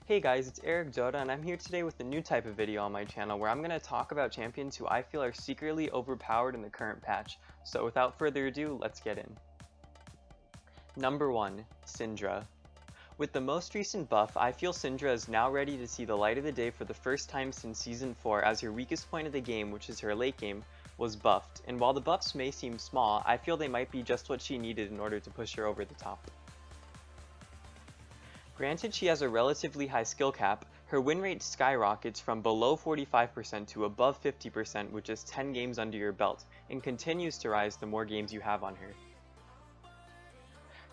Hey guys, it's Erick Dota, and I'm here today with a new type of video on my channel where I'm going to talk about champions who I feel are secretly overpowered in the current patch. So without further ado, let's get in. Number 1. Syndra. With the most recent buff, I feel Syndra is now ready to see the light of the day for the first time since Season 4, as her weakest point of the game, which is her late game, was buffed, and while the buffs may seem small, I feel they might be just what she needed in order to push her over the top. Granted she has a relatively high skill cap, her win rate skyrockets from below 45% to above 50% with just 10 games under your belt, and continues to rise the more games you have on her.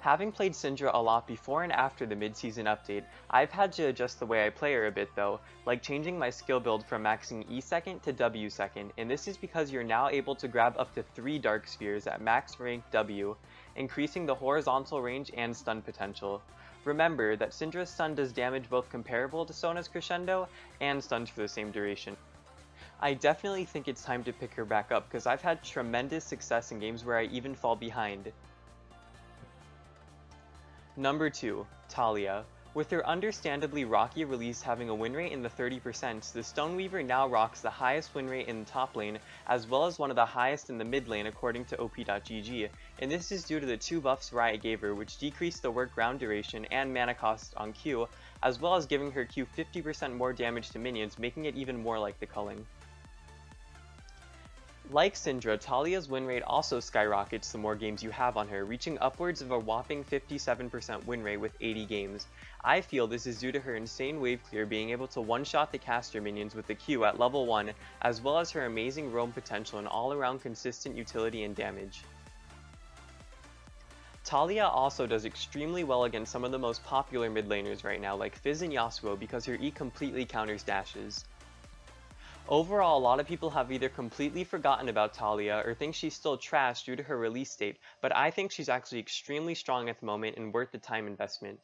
Having played Syndra a lot before and after the mid-season update, I've had to adjust the way I play her a bit though, like changing my skill build from maxing E second to W second, and this is because you're now able to grab up to 3 Dark Spheres at max rank W, increasing the horizontal range and stun potential. Remember that Syndra's stun does damage both comparable to Sona's Crescendo and stuns for the same duration. I definitely think it's time to pick her back up because I've had tremendous success in games where I even fall behind. Number 2. Talia. With her understandably rocky release having a win rate in the 30%, the Stoneweaver now rocks the highest win rate in the top lane, as well as one of the highest in the mid lane according to op.gg, and this is due to the 2 buffs Riot gave her, which decreased the work round duration and mana cost on Q, as well as giving her Q 50% more damage to minions, making it even more like the culling. Like Syndra, Talia's win rate also skyrockets the more games you have on her, reaching upwards of a whopping 57% win rate with 80 games. I feel this is due to her insane wave clear being able to one-shot the caster minions with the Q at level 1, as well as her amazing roam potential and all-around consistent utility and damage. Talia also does extremely well against some of the most popular mid laners right now, like Fizz and Yasuo, because her E completely counters dashes. Overall, a lot of people have either completely forgotten about Talia or think she's still trash due to her release date, but I think she's actually extremely strong at the moment and worth the time investment.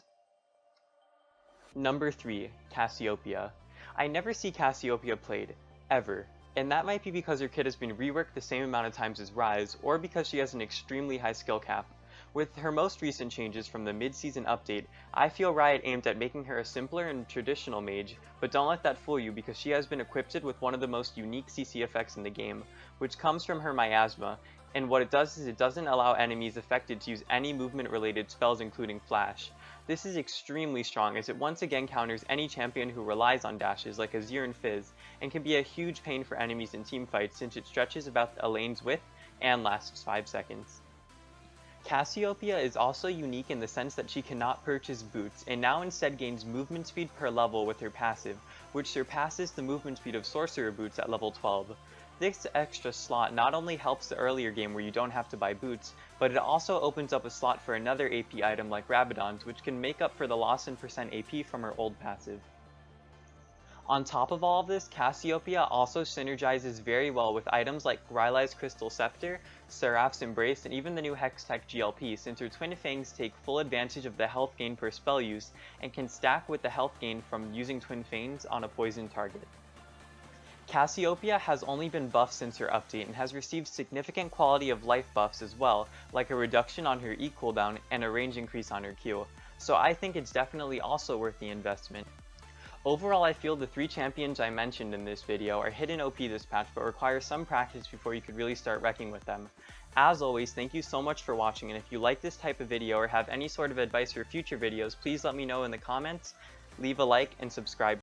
Number 3. Cassiopeia. I never see Cassiopeia played, ever, and that might be because her kit has been reworked the same amount of times as Ryze, or because she has an extremely high skill cap. With her most recent changes from the mid-season update, I feel Riot aimed at making her a simpler and traditional mage, but don't let that fool you because she has been equipped with one of the most unique CC effects in the game, which comes from her miasma, and what it does is it doesn't allow enemies affected to use any movement-related spells including flash. This is extremely strong as it once again counters any champion who relies on dashes like Azir and Fizz, and can be a huge pain for enemies in teamfights since it stretches about a lane's width and lasts 5 seconds. Cassiopeia is also unique in the sense that she cannot purchase boots, and now instead gains movement speed per level with her passive, which surpasses the movement speed of sorcerer boots at level 12. This extra slot not only helps the earlier game where you don't have to buy boots, but it also opens up a slot for another AP item like Rabadon's, which can make up for the loss in percent AP from her old passive. On top of all of this, Cassiopeia also synergizes very well with items like Rylai's Crystal Scepter, Seraph's Embrace, and even the new Hextech GLP, since her Twin Fangs take full advantage of the health gain per spell use, and can stack with the health gain from using Twin Fangs on a poison target. Cassiopeia has only been buffed since her update and has received significant quality of life buffs as well, like a reduction on her E cooldown and a range increase on her Q, so I think it's definitely also worth the investment. Overall, I feel the 3 champions I mentioned in this video are hidden OP this patch but require some practice before you could really start wrecking with them. As always, thank you so much for watching, and if you like this type of video or have any sort of advice for future videos, please let me know in the comments, leave a like, and subscribe.